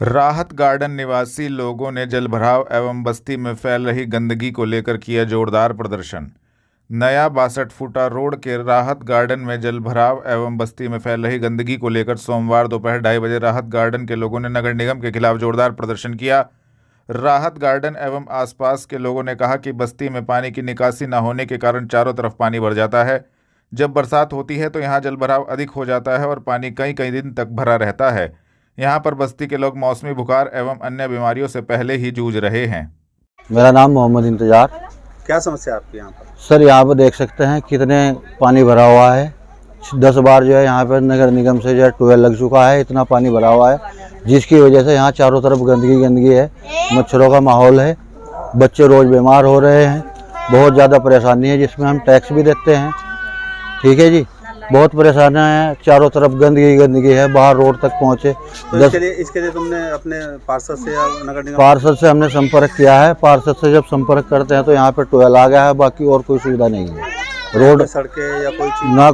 राहत गार्डन निवासी लोगों ने जलभराव एवं बस्ती में फैल रही गंदगी को लेकर किया जोरदार प्रदर्शन। नया 62 फुटा रोड के राहत गार्डन में जलभराव एवं बस्ती में फैल रही गंदगी को लेकर सोमवार दोपहर 2:30 बजे राहत गार्डन के लोगों ने नगर निगम के खिलाफ जोरदार प्रदर्शन किया। राहत गार्डन एवं आसपास के लोगों ने कहा कि बस्ती में पानी की निकासी न होने के कारण चारों तरफ पानी भर जाता है। जब बरसात होती है तो यहाँ जलभराव अधिक हो जाता है और पानी कई कई दिन तक भरा रहता है। यहाँ पर बस्ती के लोग मौसमी बुखार एवं अन्य बीमारियों से पहले ही जूझ रहे हैं। मेरा नाम मोहम्मद इंतजार। क्या समस्या है आपके यहाँ पर? सर यहाँ पर देख सकते हैं कितने पानी भरा हुआ है। 10 बार जो है यहाँ पर नगर निगम से जो है ट्यूबवेल लग चुका है, इतना पानी भरा हुआ है जिसकी वजह से यहाँ चारों तरफ गंदगी है, मच्छरों का माहौल है, बच्चे रोज़ बीमार हो रहे हैं, बहुत ज़्यादा परेशानी है जिसमें हम टैक्स भी देते हैं। ठीक है जी, बहुत परेशानियां हैं, चारों तरफ गंदगी है, बाहर रोड तक पहुँचे। तो इसके लिए तुमने अपने पार्षद से या नगर निगम? पार्षद से हमने संपर्क किया है। पार्षद से जब संपर्क करते हैं तो यहाँ पे ट्यूबवेल आ गया है, बाकी और कोई सुविधा नहीं है। रोड सड़कें या कोई चीज ना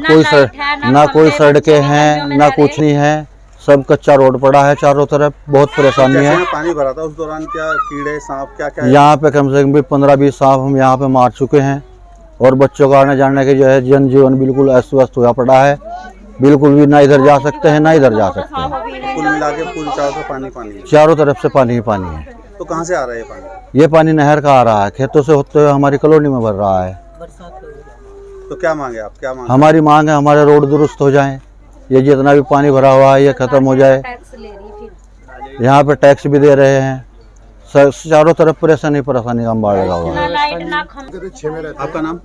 कोई सड़कें हैं, ना कुछ नहीं है, सब कच्चा रोड पड़ा है चारों तरफ, बहुत परेशानी है। पानी भरा था उस दौरान क्या कीड़े सांप क्या यहाँ पे कम से कम 15-20 सांप हम यहाँ पे मार चुके हैं और बच्चों का आने जाने के जो है जनजीवन बिल्कुल अस्त व्यस्त हुआ पड़ा है, बिल्कुल भी ना इधर जा सकते हैं ना इधर जा सकते हैं। कुल मिला के पूरी चारों तरफ पानी है। चारों तरफ से पानी ही पानी है। तो कहाँ से आ रहा है ये पानी? ये पानी नहर का आ रहा है, खेतों से होते हुए हमारी कॉलोनी में भर रहा है। तो क्या मांगे आप? क्या मांगे? हमारी मांग है हमारे रोड दुरुस्त हो जाएं, ये जितना भी पानी भरा हुआ है ये खत्म हो जाए। यहाँ पे टैक्स भी दे रहे हैं, चारों तरफ परेशानी का अंबार लगा हुआ है। आपका नाम?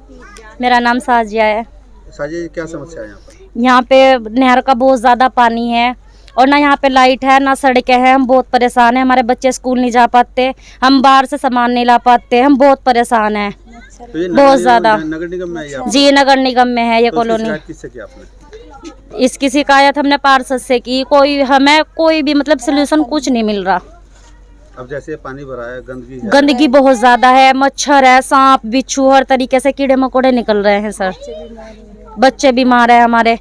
मेरा नाम साजिया है। साजिया, क्या समस्या है यहाँ पर? यहाँ पे नहर का बहुत ज़्यादा पानी है और ना यहाँ पे लाइट है ना सड़कें हैं। हम बहुत परेशान हैं, हमारे बच्चे स्कूल नहीं जा पाते, हम बाहर से सामान नहीं ला पाते, हम बहुत परेशान हैं तो बहुत ज़्यादा। नगर निगम में है? जी नगर निगम में है ये कॉलोनी। किससे किया आपने? इसकी शिकायत हमने पार्षद से की, हमें कोई भी मतलब सोल्यूशन कुछ नहीं मिल रहा। अब जैसे पानी भरा है, गंदगी बहुत ज्यादा है, मच्छर है, सांप बिच्छू हर तरीके से कीड़े मकोड़े निकल रहे हैं सर, बच्चे बीमार है हमारे।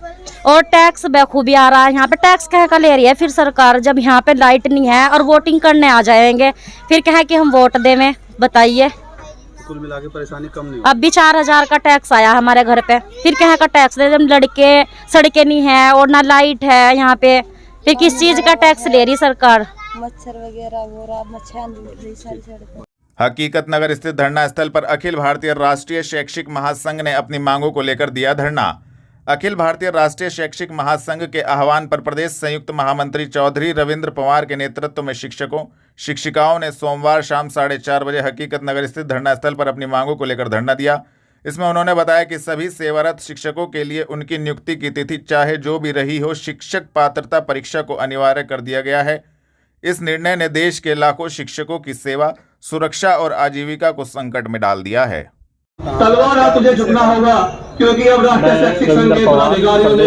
और टैक्स बेखूबी आ रहा है, यहाँ पे टैक्स कह का ले रही है फिर सरकार, जब यहाँ पे लाइट नहीं है और वोटिंग करने आ जाएंगे फिर कहे कि हम वोट देवें। बताइए, कुल मिला के परेशानी कम नहीं? अब भी 4000 का टैक्स आया हमारे घर पे, फिर कहे का टैक्स दे, जब लड़के सड़कें नहीं है और ना लाइट है यहाँ पे, फिर किस चीज का टैक्स ले रही सरकार? मच्छर वगैरह हो रहा, मच्छर। हकीकत नगर स्थित धरना स्थल पर अखिल भारतीय राष्ट्रीय शैक्षिक महासंघ ने अपनी मांगों को लेकर दिया धरना। अखिल भारतीय राष्ट्रीय शैक्षिक महासंघ के आह्वान पर प्रदेश संयुक्त महामंत्री चौधरी रविंद्र पवार के नेतृत्व में शिक्षकों शिक्षिकाओं ने सोमवार शाम 4:30 बजे हकीकत नगर स्थित धरना स्थल पर अपनी मांगों को लेकर धरना दिया। इसमें उन्होंने बताया कि सभी सेवारत शिक्षकों के लिए उनकी नियुक्ति की तिथि चाहे जो भी रही हो, शिक्षक पात्रता परीक्षा को अनिवार्य कर दिया गया है। इस निर्णय ने देश के लाखों शिक्षकों की सेवा, सुरक्षा और आजीविका को संकट में डाल दिया है। तलवार आप तुझे झुकना होगा क्योंकि अब राष्ट्रीय शैक्षिक संघ के पदाधिकारियों ने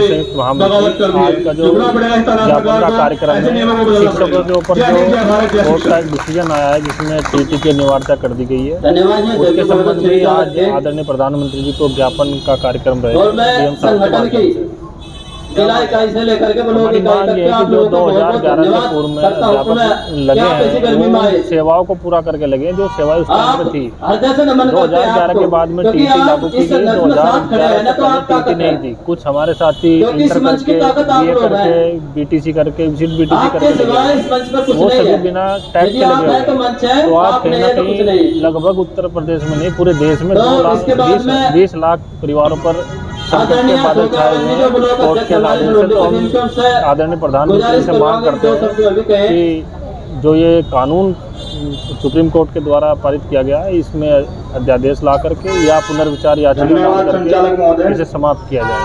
बगावत कर दी है। झुकना पड़ेगा इस तरह सरकार को, ऐसे नियमों को बदलना पड़ेगा। शिक्षकों के ऊपर जो कोर्ट का एक डिसीजन आया है जिसमें टीटी की अनिवार्यता कर दी गई है, उसके संबंध में आज आदरणीय प्रधानमंत्री जी को ज्ञापन का कार्यक्रम रहेगा। जिला इकाई से लेकर के ब्लॉक इकाई तक आप लोगों को बहुत धन्यवाद करता हूं। लगे हैं सेवाओं को पूरा करके लगे, जो सेवाएं उस टाइम पे थी। हृदय से नमन करते हैं 2011 के बाद में टीटी लागू की गई, 2011 टीटी नहीं थी। कुछ हमारे साथी इंटर करके बीए करके बीटीसी करके विजिट बीटीसी करके वो सभी बिना टैक्स के लगे। तो आज कहीं ना कहीं लगभग उत्तर प्रदेश में नहीं पूरे देश में 20 लाख परिवारों पर आदरणीय प्रधानमंत्री से मांग करते हैं कि जो ये कानून सुप्रीम कोर्ट के द्वारा पारित किया गया है इसमें अध्यादेश ला करके या पुनर्विचार याचिका करके इसे समाप्त किया जाए।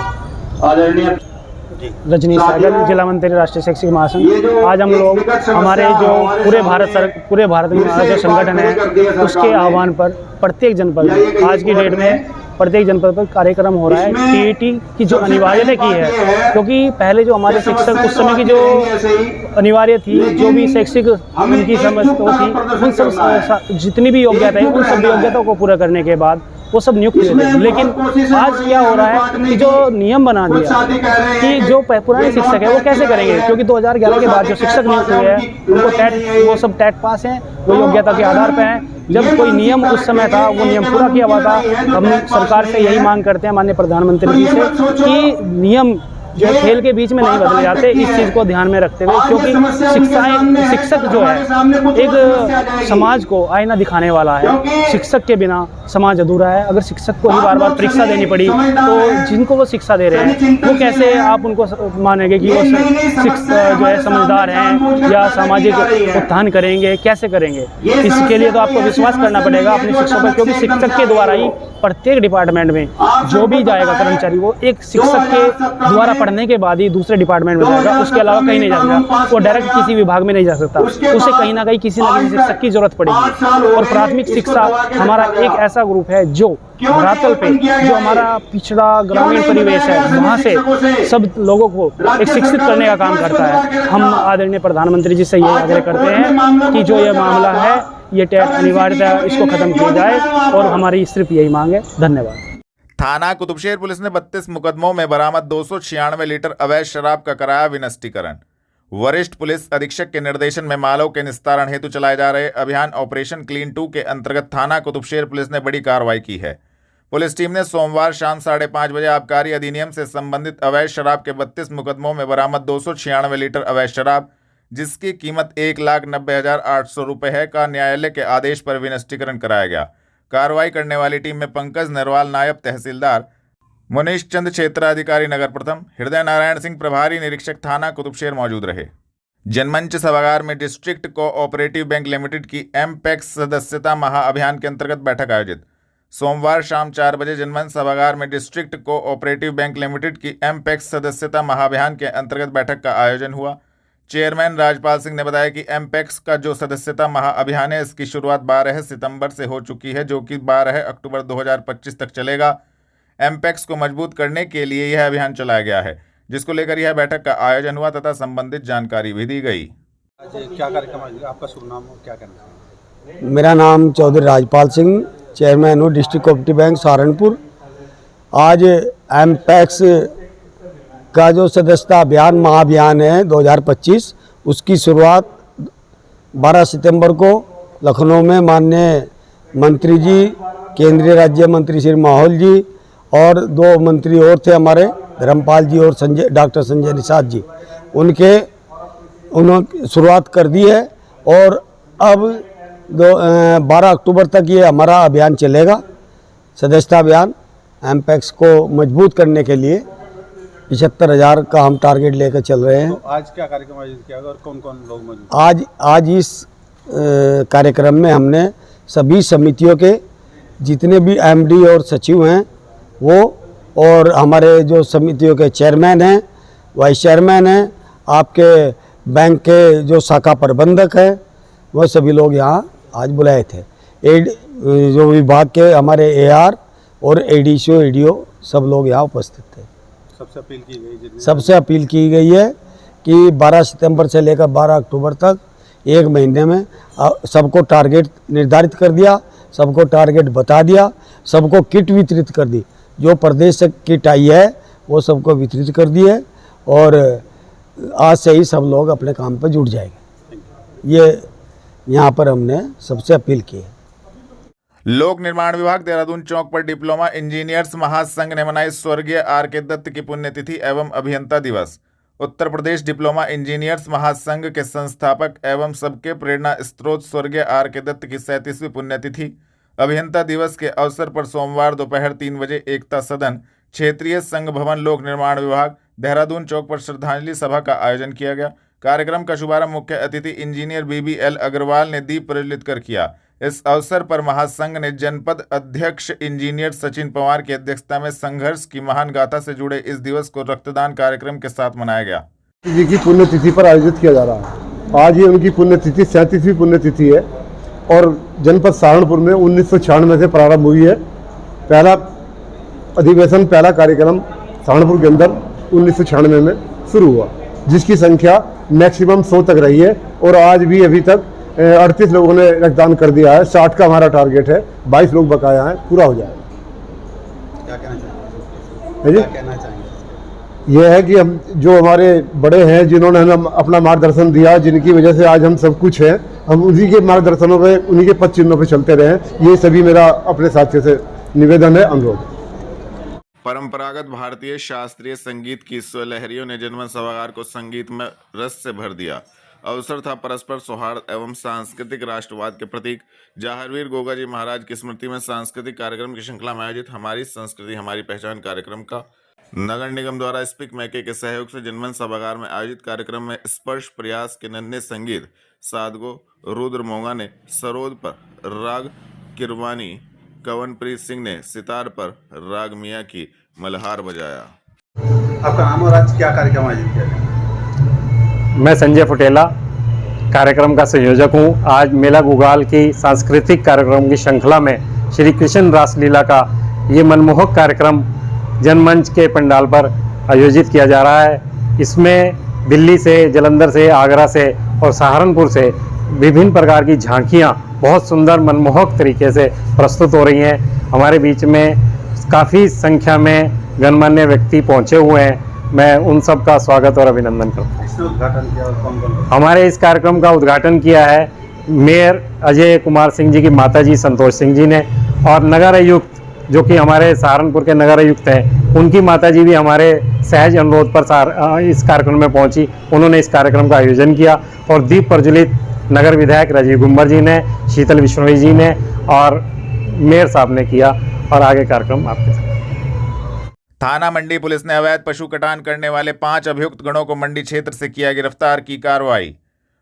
रजनीश सागर, जिला मंत्री राष्ट्रीय शैक्षिक महासंघ। आज हम लोग हमारे जो पूरे भारत में हमारा जो संगठन है उसके आह्वान पर प्रत्येक जनपद में आज की डेट में प्रत्येक जनपद पर कार्यक्रम हो रहा है। टीईटी की जो अनिवार्यता की है, क्योंकि पहले जो हमारे शिक्षक उस समय की जो अनिवार्य थी, जो भी शैक्षिक उनकी समझ थी, उन सब जितनी भी योग्यता है उन सभी योग्यताओं को पूरा करने के बाद वो सब नियुक्त किए थे। लेकिन आज क्या हो रहा है कि जो नियम बना दिया कि जो पुराने शिक्षक है वो कैसे करेंगे, क्योंकि 2011 के बाद जो शिक्षक नियुक्त हुए हैं उनको टेट, वो सब टेट पास हैं, वो योग्यता के आधार पर हैं। जब कोई नियम उस समय था वो नियम पूरा किया हुआ था। हम सरकार से यही मांग करते हैं माननीय प्रधानमंत्री जी से कि नियम जो खेल के बीच में नहीं बदले जाते, इस चीज़ को ध्यान में रखते हुए, क्योंकि शिक्षक जो है एक समाज को आईना दिखाने वाला है। शिक्षक के बिना समाज अधूरा है। अगर शिक्षक को ही बार बार परीक्षा देनी पड़ी तो जिनको वो शिक्षा दे रहे हैं वो कैसे आप उनको मानेंगे कि वो शिक्षक जो है समझदार हैं या सामाजिक उत्थान करेंगे, कैसे करेंगे? इसके लिए तो आपको विश्वास करना पड़ेगा अपने शिक्षक पर, क्योंकि शिक्षक के द्वारा ही प्रत्येक डिपार्टमेंट में जो भी जाएगा कर्मचारी वो एक शिक्षक के द्वारा पढ़ने के बाद ही दूसरे डिपार्टमेंट में जाएगा, उसके अलावा कहीं नहीं जा सकता। वो डायरेक्ट किसी विभाग में नहीं जा सकता, उसे कहीं ना कहीं किसी न किसी शिक्षक की जरूरत पड़ेगी। और प्राथमिक शिक्षा हमारा एक ऐसा ग्रुप है जो धरातल पे जो हमारा पिछड़ा ग्रामीण परिवेश है वहाँ से सब लोगों को एक शिक्षित करने का काम करता है। हम आदरणीय प्रधानमंत्री जी से ये आग्रह करते हैं कि जो ये मामला है ये टेट अनिवार्यतः इसको खत्म किया जाए, और हमारी सिर्फ यही मांग है। धन्यवाद। थाना कुतुबशेर पुलिस ने 32 मुकदमों में बरामद 296 लीटर अवैध शराब का कराया विनष्टीकरण। वरिष्ठ पुलिस अधीक्षक के निर्देशन में मालों के निस्तारण हेतु चलाए जा रहे अभियान ऑपरेशन क्लीन 2 के अंतर्गत थाना कुतुबशेर पुलिस ने बड़ी कार्रवाई की है। पुलिस टीम ने सोमवार शाम 5:30 बजे आबकारी अधिनियम से संबंधित अवैध शराब के 32 मुकदमों में बरामद 296 लीटर अवैध शराब, जिसकी कीमत 1,90,800 रुपये है, का न्यायालय के आदेश पर विनष्टीकरण कराया गया। कार्रवाई करने वाली टीम में पंकज नरवाल नायब तहसीलदार, मुनीश चंद क्षेत्राधिकारी नगर प्रथम, हृदय नारायण सिंह प्रभारी निरीक्षक थाना कुतुबशेर मौजूद रहे। जनमंच सभागार में डिस्ट्रिक्ट कोऑपरेटिव बैंक लिमिटेड की एमपैक्स सदस्यता महाअभियान के अंतर्गत बैठक आयोजित। सोमवार शाम 4 बजे जनमंच सभागार में डिस्ट्रिक्ट कोऑपरेटिव बैंक लिमिटेड की एमपैक्स सदस्यता महाअभियान के अंतर्गत बैठक का आयोजन हुआ। चेयरमैन राजपाल सिंह ने बताया कि एमपैक्स का जो सदस्यता महाअभियान है इसकी शुरुआत 12 सितंबर से हो चुकी है, जो कि 12 अक्टूबर 2025 तक चलेगा। एमपैक्स को मजबूत करने के लिए यह अभियान चलाया गया है, जिसको लेकर यह बैठक का आयोजन हुआ तथा संबंधित जानकारी भी दी गई। क्या कार्यक्रम है? आपका शुभ नाम और क्या कहना है? मेरा नाम चौधरी राजपाल सिंह, चेयरमैन हूँ डिस्ट्रिक्ट कोऑपरेटिव बैंक सहारनपुर। आज एमपैक्स का जो सदस्यता अभियान महाअभियान है 2025, उसकी शुरुआत 12 सितंबर को लखनऊ में माननीय मंत्री जी, केंद्रीय राज्य मंत्री श्री माहौल जी और 2 मंत्री और थे हमारे, धर्मपाल जी और डॉक्टर संजय निषाद जी, उन्होंने शुरुआत कर दी है। और अब 12 अक्टूबर तक ये हमारा अभियान चलेगा, सदस्यता अभियान। एमपैक्स को मजबूत करने के लिए 75,000 का हम टारगेट लेकर चल रहे हैं। तो आज क्या कार्यक्रम आयोजित किया और कौन कौन लोग मौजूद? आज इस कार्यक्रम में हमने सभी समितियों के जितने भी एमडी और सचिव हैं वो, और हमारे जो समितियों के चेयरमैन हैं, वाइस चेयरमैन हैं, आपके बैंक के जो शाखा प्रबंधक हैं, वो सभी लोग यहाँ आज बुलाए थे। जो विभाग के हमारे एआर और एडीसीओ एडीओ सब लोग यहाँ उपस्थित थे। सबसे अपील की गई है कि 12 सितंबर से लेकर 12 अक्टूबर तक 1 महीने में सबको टारगेट निर्धारित कर दिया, सबको टारगेट बता दिया, सबको किट वितरित कर दी। जो प्रदेश से किट आई है वो सबको वितरित कर दी है, और आज से ही सब लोग अपने काम पर जुट जाएंगे। ये यहाँ पर हमने सबसे अपील की है। लोक निर्माण विभाग देहरादून चौक पर डिप्लोमा इंजीनियर्स महासंघ ने मनाई स्वर्गीय आर.के. दत्त की पुण्यतिथि एवं अभियंता दिवस। उत्तर प्रदेश डिप्लोमा इंजीनियर्स महासंघ के संस्थापक एवं सबके प्रेरणा स्रोत स्वर्गीय आर.के. दत्त की 37वीं पुण्यतिथि अभियंता दिवस के अवसर पर सोमवार दोपहर 3 बजे एकता सदन, क्षेत्रीय संघ भवन, लोक निर्माण विभाग, देहरादून चौक पर श्रद्धांजलि सभा का आयोजन किया गया। कार्यक्रम का शुभारंभ मुख्य अतिथि इंजीनियर BBL अग्रवाल ने दीप प्रज्वलित कर किया। इस अवसर पर महासंघ ने जनपद अध्यक्ष इंजीनियर सचिन पवार की अध्यक्षता में संघर्ष की महान गाथा से जुड़े इस दिवस को रक्तदान कार्यक्रम के साथ मनाया गया। जी की पुण्यतिथि पर आयोजित किया जा रहा है। आज ये उनकी पुण्यतिथि 37वीं पुण्यतिथि है और जनपद सहारनपुर में 1996 से प्रारंभ हुई है। पहला अधिवेशन, पहला कार्यक्रम सहारनपुर के अंदर 1996 में शुरू हुआ, जिसकी संख्या मैक्सिमम 100 तक रही है, और आज भी अभी तक 38 लोगों ने रक्तदान कर दिया है। 60 का हमारा टारगेट है, 22 लोग बकाया हैं, पूरा हो जाएगा। क्या कहना चाहेंगे? है जी? क्या कहना चाहेंगे? ये है कि हम जो हमारे बड़े हैं जिन्होंने हमें अपना मार्गदर्शन दिया, जिनकी वजह से आज हम सब कुछ हैं, हम उन्हीं के मार्गदर्शनों पे, उन्हीं के पद चिन्हों पे चलते रहें। ये सभी मेरा अपने साथियों से निवेदन है, अनुरोध। परंपरागत भारतीय शास्त्रीय संगीत की स्वलहरियों ने जनमन सभागार को संगीत में रस से भर दिया। अवसर था परस्पर सौहार्द एवं सांस्कृतिक राष्ट्रवाद के प्रतीक जहारवीर गोगा जी महाराज की स्मृति में सांस्कृतिक कार्यक्रम की श्रृंखला में आयोजित हमारी संस्कृति हमारी पहचान कार्यक्रम का नगर निगम द्वारा स्पीक मैके के सहयोग से जनमन सभागार में आयोजित कार्यक्रम में स्पर्श प्रयास के नन्हे संगीत सादगो रुद्र मोंगा ने सरोद पर राग किरवानी, कवनप्रीत सिंह ने सितार पर राग मियाँ की मल्हार बजाया। आपका नाम और आज क्या कार्यक्रम आयोजित किया गया? मैं संजय फुटेला कार्यक्रम का संयोजक हूं। आज मेला गुगाल की सांस्कृतिक कार्यक्रम की श्रृंखला में श्री कृष्ण रासलीला का ये मनमोहक कार्यक्रम जनमंच के पंडाल पर आयोजित किया जा रहा है। इसमें दिल्ली से, जलंधर से, आगरा से और सहारनपुर से विभिन्न प्रकार की झांकियां बहुत सुंदर मनमोहक तरीके से प्रस्तुत हो रही हैं। हमारे बीच में काफ़ी संख्या में गणमान्य व्यक्ति पहुंचे हुए हैं। मैं उन सब का स्वागत और अभिनंदन करता हूँ। इसने उद्घाटन किया और कौन-कौन? हमारे इस कार्यक्रम का उद्घाटन किया है मेयर अजय कुमार सिंह जी की माताजी संतोष सिंह जी ने, और नगर आयुक्त जो कि हमारे सहारनपुर के नगर आयुक्त हैं, उनकी माताजी भी हमारे सहज अनुरोध पर इस कार्यक्रम में पहुंची। उन्होंने इस कार्यक्रम का आयोजन किया और दीप प्रज्वलित नगर विधायक राजीव गुम्बर जी ने, शीतल विश्नोई जी ने और मेयर साहब ने किया। और आगे कार्यक्रम आपके साथ। थाना मंडी पुलिस ने अवैध पशु कटान करने वाले 5 अभियुक्त गणों को मंडी क्षेत्र से किया गिरफ्तार की कार्रवाई।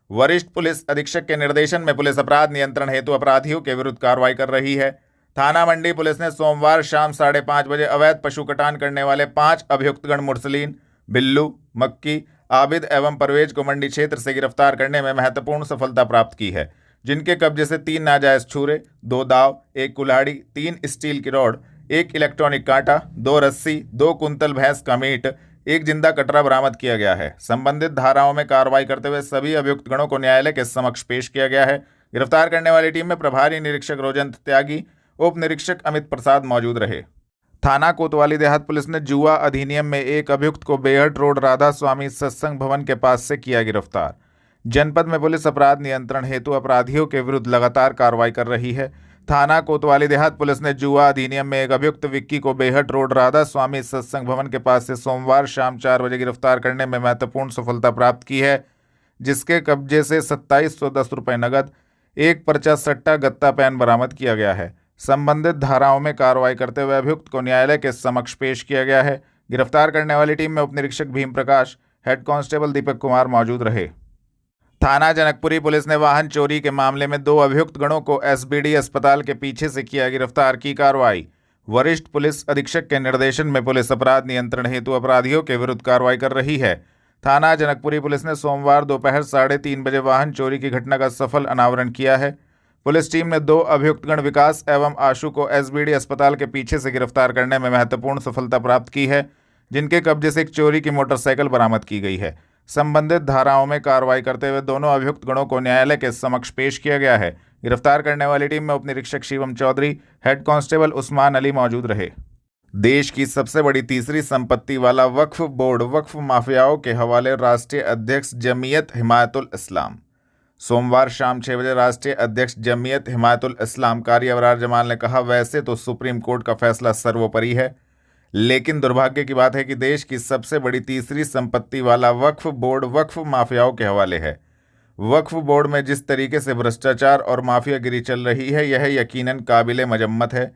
वरिष्ठ पुलिस अधीक्षक के निर्देशन में पुलिस अपराध नियंत्रण हेतु अपराधियों के विरुद्ध कार्रवाई कर रही है। थाना मंडी पुलिस ने सोमवार शाम 5:30 बजे अवैध पशु कटान करने वाले 5 अभियुक्त गण मुरसलीन, बिल्लू, मक्की, आबिद एवं परवेज को मंडी क्षेत्र से गिरफ्तार करने में महत्वपूर्ण सफलता प्राप्त की है, जिनके कब्जे से 3 नाजायज छुरे, 2 दाव, 1 कुल्हाड़ी, 3 स्टील की रॉड, 1 इलेक्ट्रॉनिक कांटा, 2 रस्सी, 2 कुंतल भैंस का मीट, 1 जिंदा कटरा बरामद किया गया है। संबंधित धाराओं में कार्रवाई करते हुए सभी अभियुक्त गणों को न्यायालय के समक्ष पेश किया गया है। गिरफ्तार करने वाली टीम में प्रभारी निरीक्षक रोजंत त्यागी, उप निरीक्षक अमित प्रसाद मौजूद रहे। थाना कोतवाली देहात पुलिस ने जुआ अधिनियम में एक अभियुक्त को बेहट रोड राधा स्वामी सत्संग भवन के पास से किया गिरफ्तार। जनपद में पुलिस अपराध नियंत्रण हेतु अपराधियों के विरुद्ध लगातार कार्रवाई कर रही है। थाना कोतवाली देहात पुलिस ने जुआ अधिनियम में एक अभियुक्त विक्की को बेहट रोड राधा स्वामी सत्संग भवन के पास से सोमवार शाम 4 बजे गिरफ्तार करने में महत्वपूर्ण सफलता प्राप्त की है, जिसके कब्जे से 2710 रुपये नगद, 1 पर्चा सट्टा गत्ता पैन बरामद किया गया है। संबंधित धाराओं में कार्रवाई करते हुए अभियुक्त को न्यायालय के समक्ष पेश किया गया है। गिरफ्तार करने वाली टीम में उप निरीक्षक भीम प्रकाश, हेड कांस्टेबल दीपक कुमार मौजूद रहे। थाना जनकपुरी पुलिस ने वाहन चोरी के मामले में 2 अभियुक्त गणों को एसबीडी अस्पताल के पीछे से किया गिरफ्तार की कार्रवाई। वरिष्ठ पुलिस अधीक्षक के निर्देशन में पुलिस अपराध नियंत्रण हेतु अपराधियों के विरुद्ध कार्रवाई कर रही है। थाना जनकपुरी पुलिस ने सोमवार दोपहर 3:30 बजे वाहन चोरी की घटना का सफल अनावरण किया है। पुलिस टीम ने 2 अभियुक्त गण विकास एवं आशु को एसबीडी अस्पताल के पीछे से गिरफ्तार करने में महत्वपूर्ण सफलता प्राप्त की है, जिनके कब्जे से एक चोरी की मोटरसाइकिल बरामद की गई है। संबंधित धाराओं में कार्रवाई करते हुए दोनों अभियुक्त गणों को न्यायालय के समक्ष पेश किया गया है। गिरफ्तार करने वाली टीम में उप निरीक्षक शिवम चौधरी, हेड कांस्टेबल उस्मान अली मौजूद रहे। देश की सबसे बड़ी तीसरी संपत्ति वाला वक्फ बोर्ड वक्फ माफियाओं के हवाले राष्ट्रीय अध्यक्ष जमीयत हिमायतुल इस्लाम। सोमवार शाम 6 बजे राष्ट्रीय अध्यक्ष जमीयत हिमायतुल इस्लाम कारी अबरार जमाल ने कहा, वैसे तो सुप्रीम कोर्ट का फैसला सर्वोपरि है, लेकिन दुर्भाग्य की बात है कि देश की सबसे बड़ी तीसरी संपत्ति वाला वक्फ बोर्ड वक्फ माफियाओं के हवाले है। वक्फ बोर्ड में जिस तरीके से भ्रष्टाचार और माफियागिरी चल रही है, यह यकीनन काबिले मजम्मत है।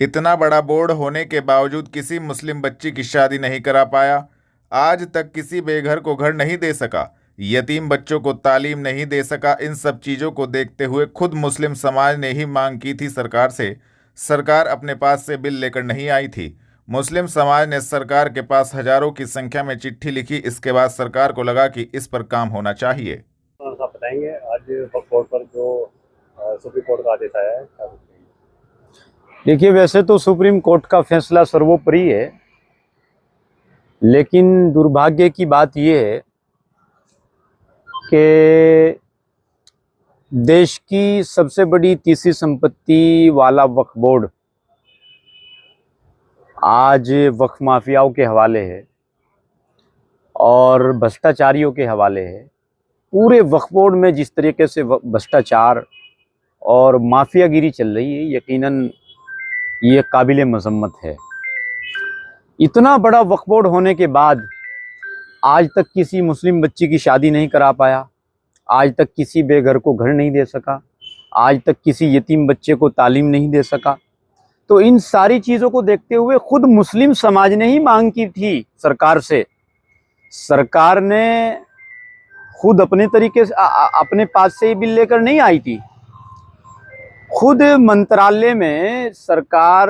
इतना बड़ा बोर्ड होने के बावजूद किसी मुस्लिम बच्ची की शादी नहीं करा पाया, आज तक किसी बेघर को घर नहीं दे सका, यतीम बच्चों को तालीम नहीं दे सका। इन सब चीज़ों को देखते हुए खुद मुस्लिम समाज ने ही मांग की थी सरकार से, सरकार अपने पास से बिल लेकर नहीं आई थी। मुस्लिम समाज ने सरकार के पास हजारों की संख्या में चिट्ठी लिखी। इसके बाद सरकार को लगा कि इस पर काम होना चाहिए। आप बताएंगे आज वक्फ बोर्ड पर जो सुप्रीम कोर्ट का आदेश आया है? देखिए, वैसे तो सुप्रीम कोर्ट का फैसला सर्वोपरि है, लेकिन दुर्भाग्य की बात यह है कि देश की सबसे बड़ी तीसरी संपत्ति वाला वक्फ बोर्ड आज वक्फ माफियाओं के हवाले है और भ्रष्टाचारियों के हवाले है। पूरे वक्फ बोर्ड में जिस तरीके से भ्रष्टाचार और माफियागिरी चल रही है, यकीनन ये काबिल मजम्मत है। इतना बड़ा वक्फ बोर्ड होने के बाद आज तक किसी मुस्लिम बच्ची की शादी नहीं करा पाया, आज तक किसी बेघर को घर नहीं दे सका, आज तक किसी यतीम बच्चे को तालीम नहीं दे सका। तो इन सारी चीज़ों को देखते हुए खुद मुस्लिम समाज ने ही मांग की थी सरकार से। सरकार ने खुद अपने तरीके से अपने पास से ये बिल लेकर नहीं आई थी। खुद मंत्रालय में सरकार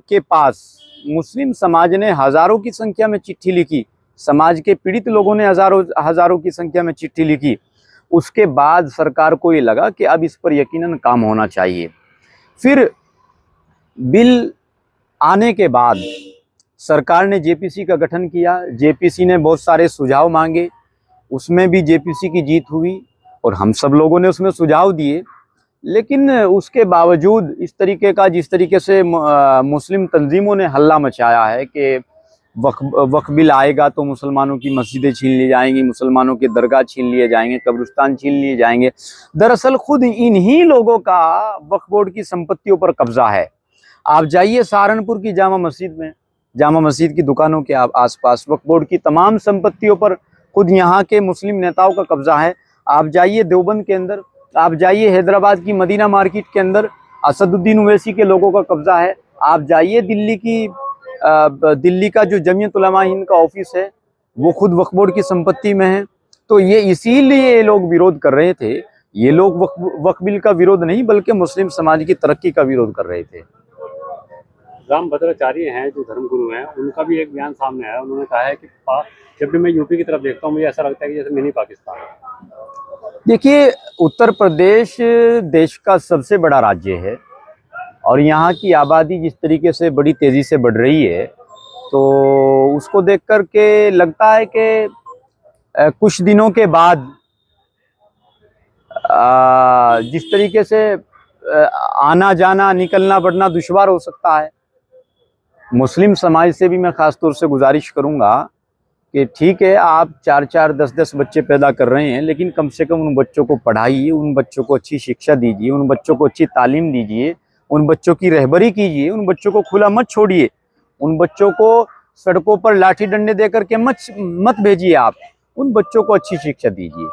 के पास मुस्लिम समाज ने हजारों की संख्या में चिट्ठी लिखी, समाज के पीड़ित लोगों ने हजारों की संख्या में चिट्ठी लिखी। उसके बाद सरकार को ये लगा कि अब इस पर यकीनन काम होना चाहिए। फिर बिल आने के बाद सरकार ने जेपीसी का गठन किया। जेपीसी ने बहुत सारे सुझाव मांगे, उसमें भी जेपीसी की जीत हुई और हम सब लोगों ने उसमें सुझाव दिए। लेकिन उसके बावजूद इस तरीके का, जिस तरीके से मुस्लिम तंजीमों ने हल्ला मचाया है कि वक्फ बिल आएगा तो मुसलमानों की मस्जिदें छीन ली जाएंगी, मुसलमानों के दरगाह छीन लिए जाएंगे, कब्रिस्तान छीन लिए जाएंगे। दरअसल खुद इन्हीं लोगों का वक्फ बोर्ड की संपत्तियों पर कब्जा है। आप जाइए सहारनपुर की जामा मस्जिद में, जामा मस्जिद की दुकानों के आसपास वक्फ बोर्ड की तमाम संपत्तियों पर खुद यहाँ के मुस्लिम नेताओं का कब्जा है। आप जाइए देवबंद के अंदर, आप जाइए हैदराबाद की मदीना मार्केट के अंदर असदुद्दीन ओवैसी के लोगों का कब्जा है। आप जाइए दिल्ली का जो जमीयत उलमा हिंद का ऑफिस है वो खुद वक्फ बोर्ड की संपत्ति में है। तो ये इसीलिए ये लोग विरोध कर रहे थे। ये लोग वक्फ बिल का विरोध नहीं बल्कि मुस्लिम समाज की तरक्की का विरोध कर रहे थे। राम भद्राचार्य हैं जो धर्मगुरु हैं, उनका भी एक बयान सामने आया। उन्होंने कहा है कि जब भी मैं यूपी की तरफ देखता हूँ मुझे ऐसा लगता है कि जैसे मिनी पाकिस्तान है। देखिए, उत्तर प्रदेश देश का सबसे बड़ा राज्य है और यहाँ की आबादी जिस तरीके से बड़ी तेज़ी से बढ़ रही है तो उसको देख कर के लगता है कि कुछ दिनों के बाद जिस तरीके से आना जाना निकलना बढ़ना दुश्वार हो सकता है। मुस्लिम समाज से भी मैं ख़ास तौर से गुजारिश करूँगा कि ठीक है, आप 4-4, 10-10 बच्चे पैदा कर रहे हैं, लेकिन कम से कम उन बच्चों को पढ़ाइए, उन बच्चों को अच्छी शिक्षा दीजिए, उन बच्चों को अच्छी तालीम दीजिए, उन बच्चों की रहबरी कीजिए, उन बच्चों को खुला मत छोड़िए, उन बच्चों को सड़कों पर लाठी डंडे दे करके मत भेजिए। आप उन बच्चों को अच्छी शिक्षा दीजिए।